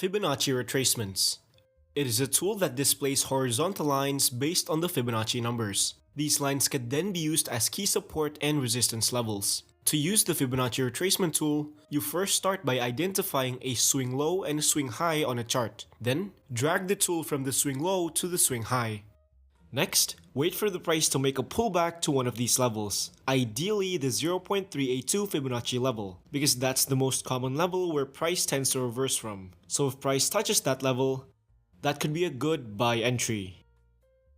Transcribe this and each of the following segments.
Fibonacci retracements. It is a tool that displays horizontal lines based on the Fibonacci numbers. These lines can then be used as key support and resistance levels. To use the Fibonacci retracement tool, you first start by identifying a swing low and a swing high on a chart. Then, drag the tool from the swing low to the swing high. Next, wait for the price to make a pullback to one of these levels, ideally the 0.382 Fibonacci level, because that's the most common level where price tends to reverse from. So if price touches that level, that could be a good buy entry.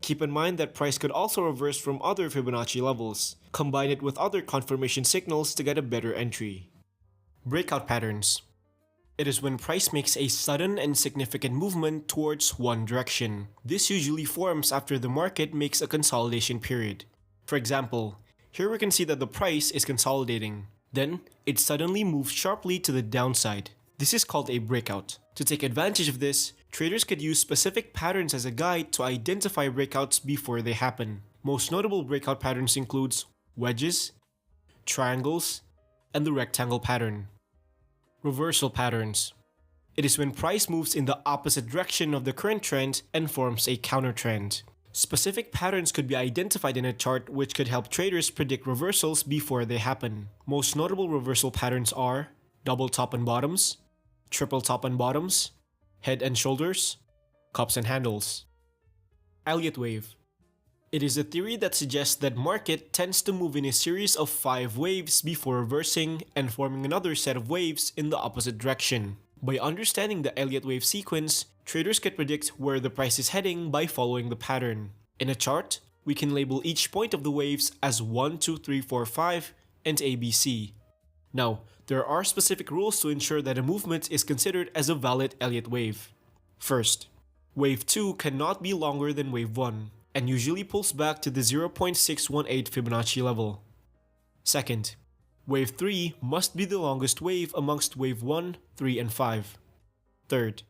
Keep in mind that price could also reverse from other Fibonacci levels. Combine it with other confirmation signals to get a better entry. Breakout patterns. It is when price makes a sudden and significant movement towards one direction. This usually forms after the market makes a consolidation period. For example, here we can see that the price is consolidating. Then, it suddenly moves sharply to the downside. This is called a breakout. To take advantage of this, traders could use specific patterns as a guide to identify breakouts before they happen. Most notable breakout patterns include wedges, triangles, and the rectangle pattern. Reversal patterns. It is when price moves in the opposite direction of the current trend and forms a counter trend. Specific patterns could be identified in a chart which could help traders predict reversals before they happen. Most notable reversal patterns are double top and bottoms, triple top and bottoms, head and shoulders, cups and handles. Elliott wave. It is a theory that suggests that market tends to move in a series of 5 waves before reversing and forming another set of waves in the opposite direction. By understanding the Elliott wave sequence, traders can predict where the price is heading by following the pattern. In a chart, we can label each point of the waves as 1, 2, 3, 4, 5 and ABC. Now, there are specific rules to ensure that a movement is considered as a valid Elliott wave. First, wave 2 cannot be longer than wave 1. And usually pulls back to the 0.618 Fibonacci level. Second, wave 3 must be the longest wave amongst wave 1, 3, and 5. Third,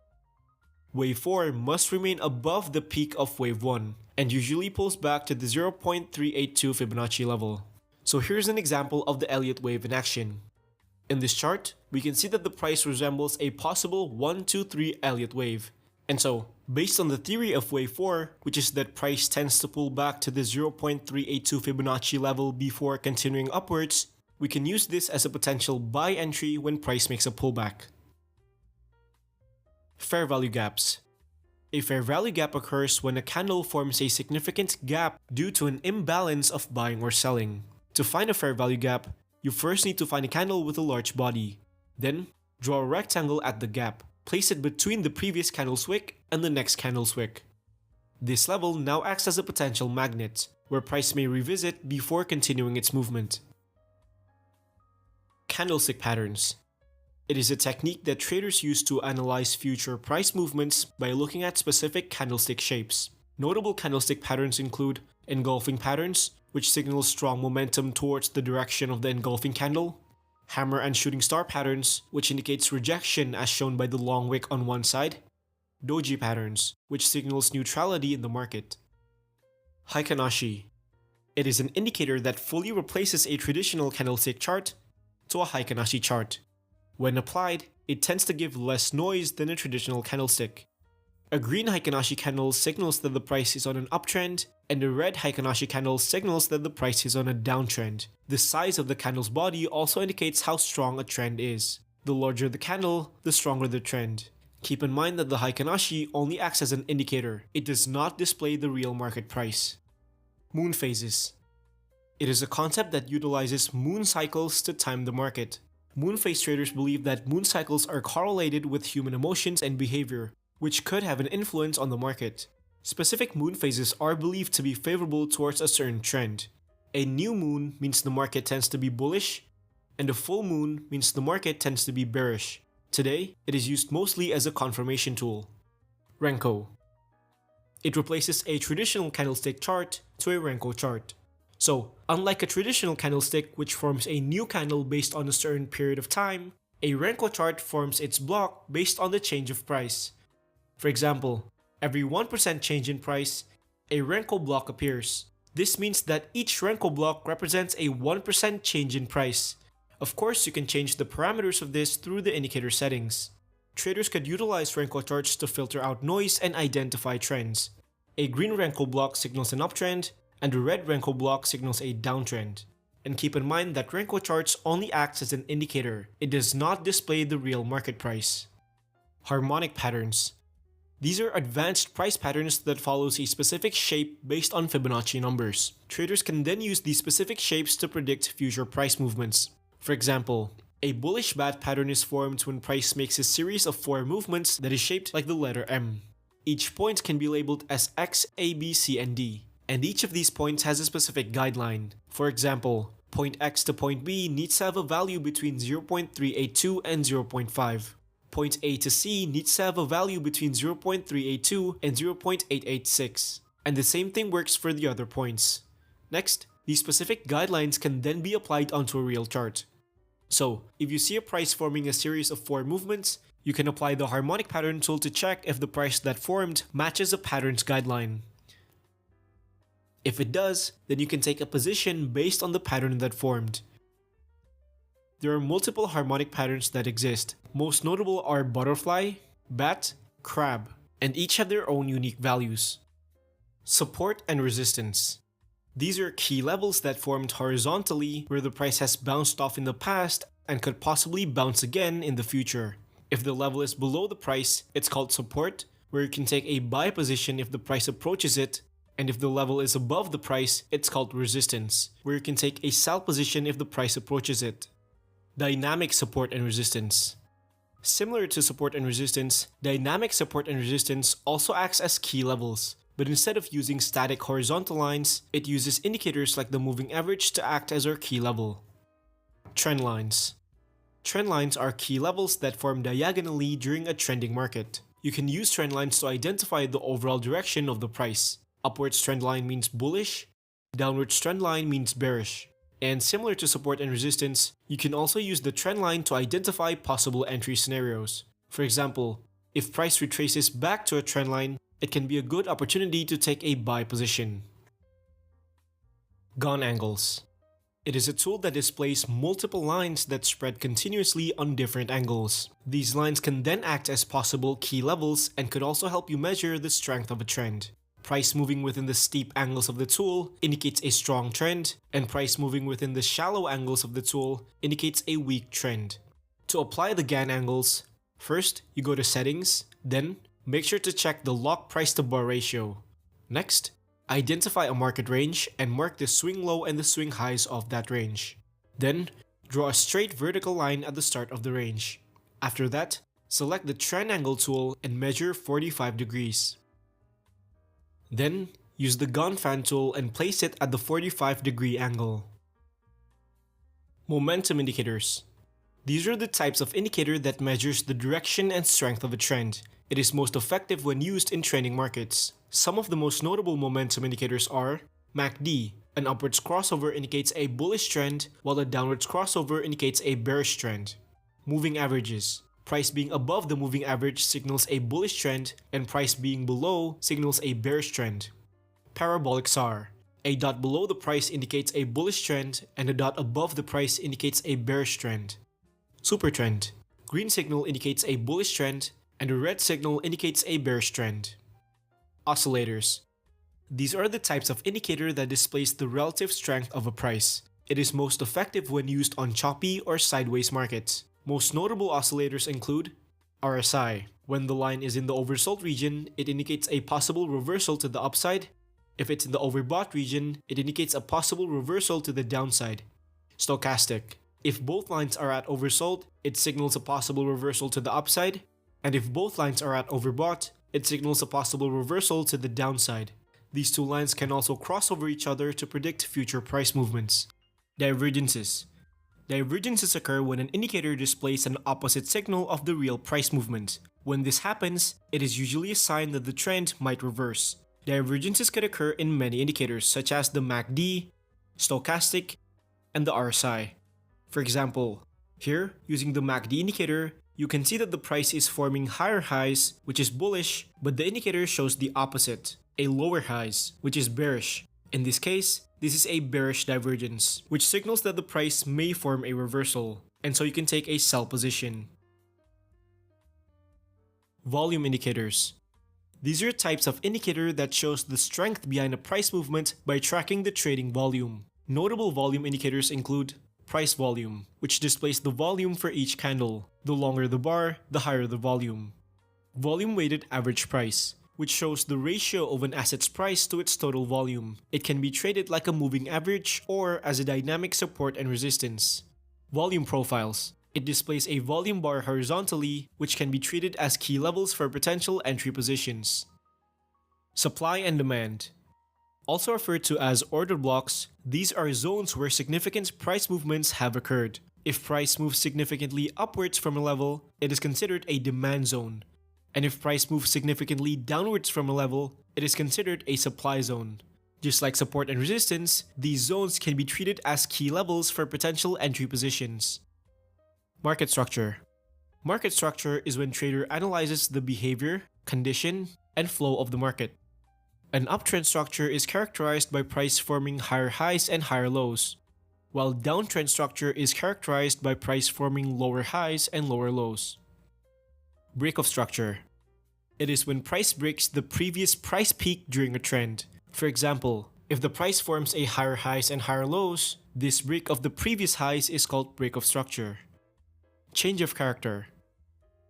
wave 4 must remain above the peak of wave 1 and usually pulls back to the 0.382 Fibonacci level. So here's an example of the Elliott wave in action. In this chart, we can see that the price resembles a possible 1, 2, 3 Elliott wave. And so, based on the theory of wave 4, which is that price tends to pull back to the 0.382 Fibonacci level before continuing upwards, we can use this as a potential buy entry when price makes a pullback. Fair value gaps. A fair value gap occurs when a candle forms a significant gap due to an imbalance of buying or selling. To find a fair value gap, you first need to find a candle with a large body. Then, draw a rectangle at the gap. Place it between the previous candle's wick and the next candle's wick. This level now acts as a potential magnet, where price may revisit before continuing its movement. Candlestick patterns. It is a technique that traders use to analyze future price movements by looking at specific candlestick shapes. Notable candlestick patterns include engulfing patterns, which signal strong momentum towards the direction of the engulfing candle, hammer and shooting star patterns, which indicates rejection as shown by the long wick on one side, doji patterns, which signals neutrality in the market. Heikin-Ashi. It is an indicator that fully replaces a traditional candlestick chart to a Heikin-Ashi chart. When applied, it tends to give less noise than a traditional candlestick. A green Heikin-Ashi candle signals that the price is on an uptrend, and a red Heikin-Ashi candle signals that the price is on a downtrend. The size of the candle's body also indicates how strong a trend is. The larger the candle, the stronger the trend. Keep in mind that the Heikin-Ashi only acts as an indicator. It does not display the real market price. Moon phases. It is a concept that utilizes moon cycles to time the market. Moon phase traders believe that moon cycles are correlated with human emotions and behavior, which could have an influence on the market. Specific moon phases are believed to be favorable towards a certain trend. A new moon means the market tends to be bullish, and a full moon means the market tends to be bearish. Today, it is used mostly as a confirmation tool. Renko. It replaces a traditional candlestick chart to a Renko chart. So, unlike a traditional candlestick which forms a new candle based on a certain period of time, a Renko chart forms its block based on the change of price. For example, every 1% change in price, a Renko block appears. This means that each Renko block represents a 1% change in price. Of course, you can change the parameters of this through the indicator settings. Traders could utilize Renko charts to filter out noise and identify trends. A green Renko block signals an uptrend, and a red Renko block signals a downtrend. And keep in mind that Renko charts only acts as an indicator. It does not display the real market price. Harmonic patterns. These are advanced price patterns that follows a specific shape based on Fibonacci numbers. Traders can then use these specific shapes to predict future price movements. For example, a bullish bat pattern is formed when price makes a series of 4 movements that is shaped like the letter M. Each point can be labeled as X, A, B, C, and D, and each of these points has a specific guideline. For example, point X to point B needs to have a value between 0.382 and 0.5. Point A to C needs to have a value between 0.382 and 0.886. And the same thing works for the other points. Next, these specific guidelines can then be applied onto a real chart. So, if you see a price forming a series of 4 movements, you can apply the harmonic pattern tool to check if the price that formed matches a pattern's guideline. If it does, then you can take a position based on the pattern that formed. There are multiple harmonic patterns that exist. Most notable are butterfly, bat, crab, and each have their own unique values. Support and resistance. These are key levels that formed horizontally where the price has bounced off in the past and could possibly bounce again in the future. If the level is below the price, it's called support, where you can take a buy position if the price approaches it, and if the level is above the price, it's called resistance, where you can take a sell position if the price approaches it. Dynamic support and resistance. Similar to support and resistance, dynamic support and resistance also acts as key levels, but instead of using static horizontal lines, it uses indicators like the moving average to act as our key level. Trend lines. Trend lines are key levels that form diagonally during a trending market. You can use trend lines to identify the overall direction of the price. Upwards trend line means bullish, downwards trend line means bearish. And similar to support and resistance, you can also use the trend line to identify possible entry scenarios. For example, if price retraces back to a trend line, it can be a good opportunity to take a buy position. Gun angles. It is a tool that displays multiple lines that spread continuously on different angles. These lines can then act as possible key levels and could also help you measure the strength of a trend. Price moving within the steep angles of the tool indicates a strong trend, and price moving within the shallow angles of the tool indicates a weak trend. To apply the Gann angles, first you go to Settings, then make sure to check the lock price to bar ratio. Next, identify a market range and mark the swing low and the swing highs of that range. Then, draw a straight vertical line at the start of the range. After that, select the Trend Angle tool and measure 45 degrees. Then, use the gun fan tool and place it at the 45-degree angle. Momentum indicators. These are the types of indicator that measures the direction and strength of a trend. It is most effective when used in trending markets. Some of the most notable momentum indicators are MACD. An upwards crossover indicates a bullish trend, while a downwards crossover indicates a bearish trend. Moving averages. Price being above the moving average signals a bullish trend, and price being below signals a bearish trend. Parabolic SAR. A dot below the price indicates a bullish trend, and a dot above the price indicates a bearish trend. Supertrend. Green signal indicates a bullish trend, and a red signal indicates a bearish trend. Oscillators. These are the types of indicator that displays the relative strength of a price. It is most effective when used on choppy or sideways markets. Most notable oscillators include RSI. When the line is in the oversold region, it indicates a possible reversal to the upside. If it's in the overbought region, it indicates a possible reversal to the downside. Stochastic. If both lines are at oversold, it signals a possible reversal to the upside. And if both lines are at overbought, it signals a possible reversal to the downside. These two lines can also cross over each other to predict future price movements. Divergences. Divergences occur when an indicator displays an opposite signal of the real price movement. When this happens, it is usually a sign that the trend might reverse. Divergences can occur in many indicators such as the MACD, stochastic, and the RSI. For example, here, using the MACD indicator, you can see that the price is forming higher highs, which is bullish, but the indicator shows the opposite, a lower highs, which is bearish. In this case, this is a bearish divergence, which signals that the price may form a reversal, and so you can take a sell position. Volume indicators. These are types of indicator that shows the strength behind a price movement by tracking the trading volume. Notable volume indicators include price volume, which displays the volume for each candle. The longer the bar, the higher the volume. Volume weighted average price, which shows the ratio of an asset's price to its total volume. It can be traded like a moving average or as a dynamic support and resistance. Volume profiles. It displays a volume bar horizontally, which can be treated as key levels for potential entry positions. Supply and demand. Also referred to as order blocks, these are zones where significant price movements have occurred. If price moves significantly upwards from a level, it is considered a demand zone. And if price moves significantly downwards from a level, it is considered a supply zone. Just like support and resistance, these zones can be treated as key levels for potential entry positions. Market structure. Market structure is when trader analyzes the behavior, condition, and flow of the market. An uptrend structure is characterized by price forming higher highs and higher lows, while downtrend structure is characterized by price forming lower highs and lower lows. Break-off structure. It is when price breaks the previous price peak during a trend. For example, if the price forms a higher highs and higher lows, this break of the previous highs is called break-off structure. Change of character.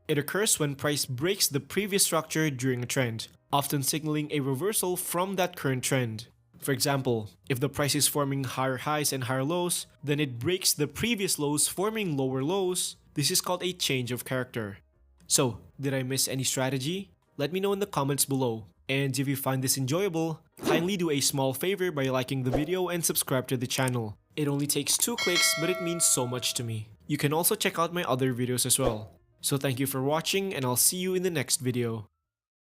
It occurs when price breaks the previous structure during a trend, often signaling a reversal from that current trend. For example, if the price is forming higher highs and higher lows, then it breaks the previous lows forming lower lows. This is called a change of character. So, did I miss any strategy? Let me know in the comments below. And if you find this enjoyable, kindly do a small favor by liking the video and subscribe to the channel. It only takes 2 clicks, but it means so much to me. You can also check out my other videos as well. So thank you for watching, and I'll see you in the next video.